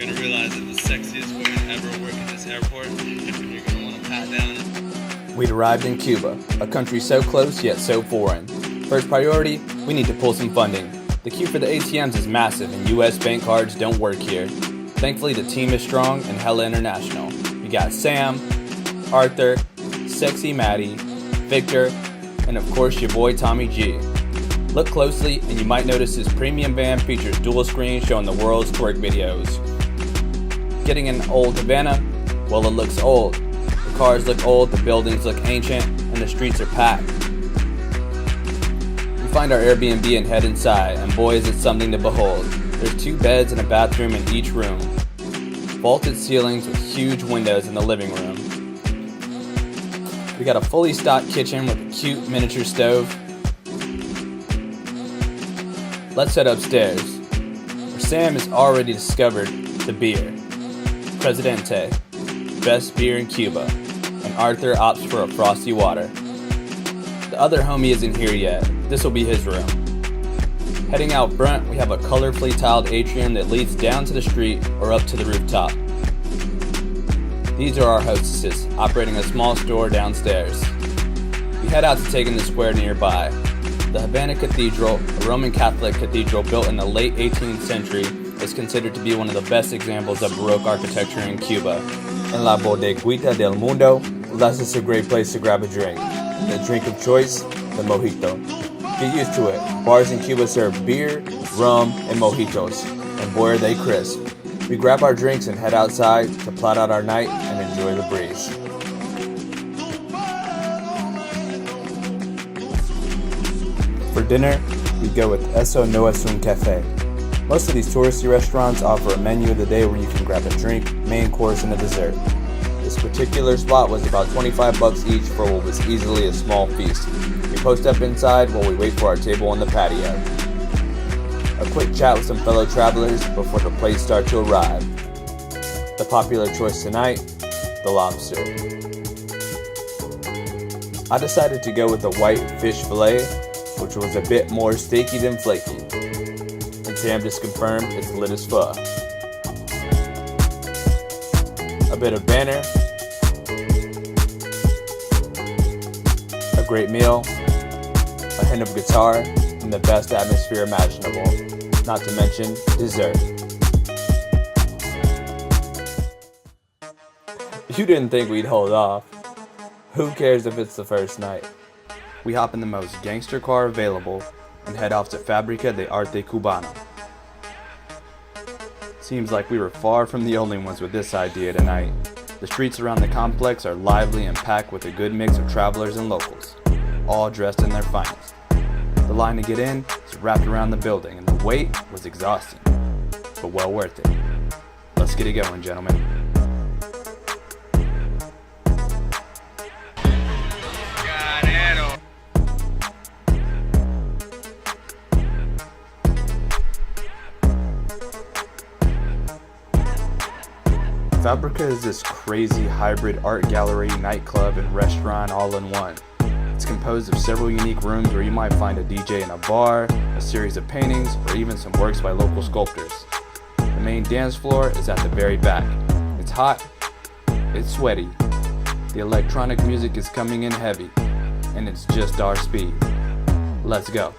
You're gonna realize that the sexiest women ever work at this airport, and you're gonna want to pat down. We'd arrived in Cuba, a country so close yet so foreign. First priority, we need to pull some funding. The queue for the ATMs is massive and US bank cards don't work here. Thankfully the team is strong and hella international. We got Sam, Arthur, Sexy Maddie, Victor, and of course your boy Tommy G. Look closely and you might notice his premium van features dual screen showing the world's twerk videos. Getting an old Havana? Well, it looks old. The cars look old, the buildings look ancient, and the streets are packed. We find our Airbnb and head inside, and boy is it something to behold. There's 2 beds and a bathroom in each room. Vaulted ceilings with huge windows in the living room. We got a fully stocked kitchen with a cute miniature stove. Let's head upstairs, where Sam has already discovered the beer. Presidente, best beer in Cuba, and Arthur opts for a frosty water. The other homie isn't here yet. This will be his room. Heading out front, we have a colorfully tiled atrium that leads down to the street or up to the rooftop. These are our hostesses, operating a small store downstairs. We head out to take in the square nearby. The Havana Cathedral, a Roman Catholic cathedral built in the late 18th century, is considered to be one of the best examples of Baroque architecture in Cuba. En la bodeguita del mundo, thus it's a great place to grab a drink. The drink of choice, the mojito. Get used to it. Bars in Cuba serve beer, rum, and mojitos, and boy are they crisp. We grab our drinks and head outside to plot out our night and enjoy the breeze. For dinner, we go with Eso No Es Un Cafe. Most of these touristy restaurants offer a menu of the day where you can grab a drink, main course, and a dessert. This particular spot was about $25 each for what was easily a small feast. We post up inside while we wait for our table on the patio. A quick chat with some fellow travelers before the plates start to arrive. The popular choice tonight, the lobster. I decided to go with the white fish fillet, which was a bit more steaky than flaky. And Sam just confirmed it's lit as fuck. A bit of banter, a great meal, a hint of guitar, and the best atmosphere imaginable, not to mention dessert. You didn't think we'd hold off. Who cares if it's the first night? We hop in the most gangster car available and head off to Fábrica de Arte Cubano. Seems like we were far from the only ones with this idea tonight. The streets around the complex are lively and packed with a good mix of travelers and locals, all dressed in their finest. The line to get in is wrapped around the building and the wait was exhausting, but well worth it. Let's get it going, gentlemen. Fábrica is this crazy hybrid art gallery, nightclub, and restaurant all in one. It's composed of several unique rooms where you might find a DJ in a bar, a series of paintings, or even some works by local sculptors. The main dance floor is at the very back. It's hot, it's sweaty. The electronic music is coming in heavy, and it's just our speed. Let's go.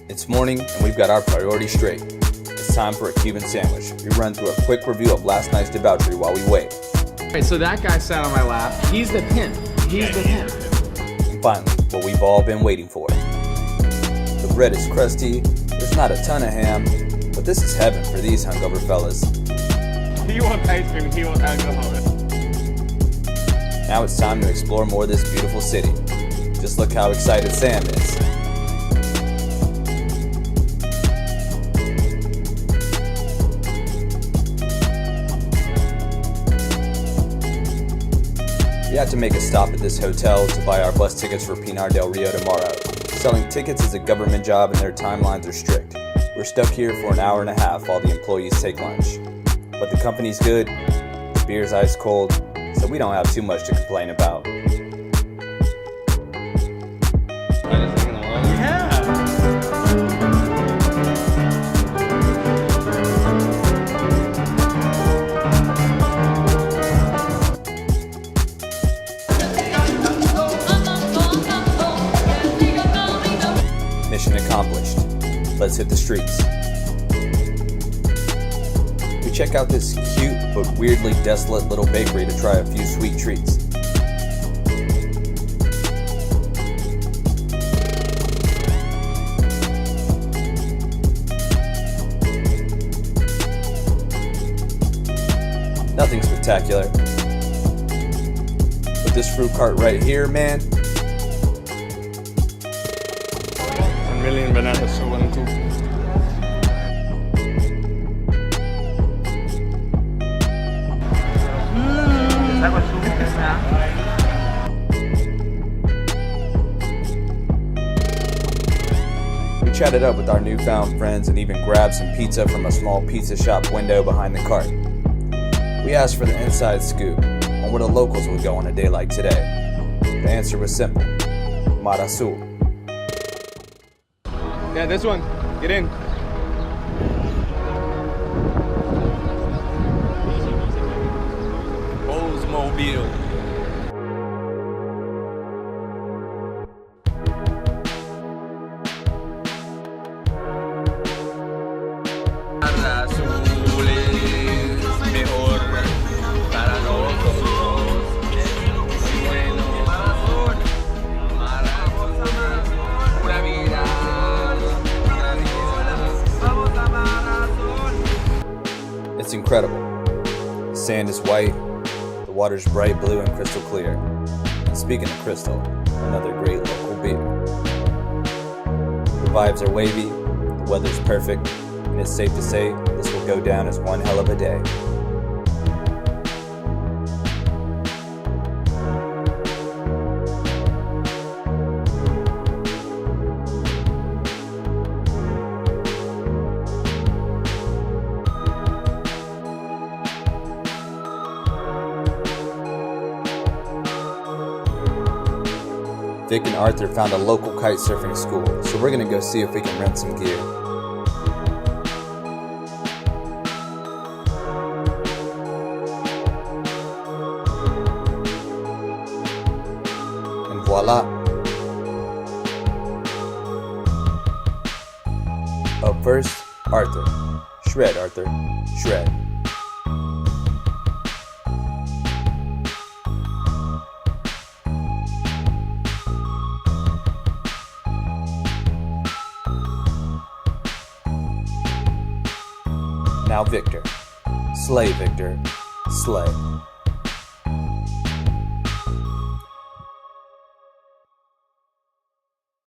It's morning and we've got our priorities straight. It's time for a Cuban sandwich. We run through a quick review of last night's debauchery while we wait. Alright, so that guy sat on my lap. He's the pimp. He's the pimp. And finally, what we've all been waiting for. The bread is crusty, there's not a ton of ham, but this is heaven for these hungover fellas. He wants ice cream, he wants alcohol. Now it's time to explore more of this beautiful city. Just look how excited Sam is. We have to make a stop at this hotel to buy our bus tickets for Pinar del Rio tomorrow. Selling tickets is a government job and their timelines are strict. We're stuck here for an hour and a half while the employees take lunch. But the company's good, the beer's ice cold, so we don't have too much to complain about. Mission accomplished. Let's hit the streets. We check out this cute but weirdly desolate little bakery to try a few sweet treats. Nothing spectacular. But this fruit cart right here, man. Million bananas, so 1 and 2. We chatted up with our newfound friends and even grabbed some pizza from a small pizza shop window behind the cart. We asked for the inside scoop on where the locals would go on a day like today. The answer was simple: Mar Azul. Yeah, this one. Get in. Oldsmobile. Azul es mejor para nosotros. Muy bueno. Pura vida. It's incredible. The sand is white, the water's bright blue and crystal clear. And speaking of crystal, another great local beer. The vibes are wavy, the weather's perfect, and it's safe to say this will go down as one hell of a day. Vic and Arthur found a local kite surfing school, so we're gonna go see if we can rent some gear. And voila! Up first, Arthur. Shred, Arthur. Shred. Now Victor. Slay, Victor. Slay.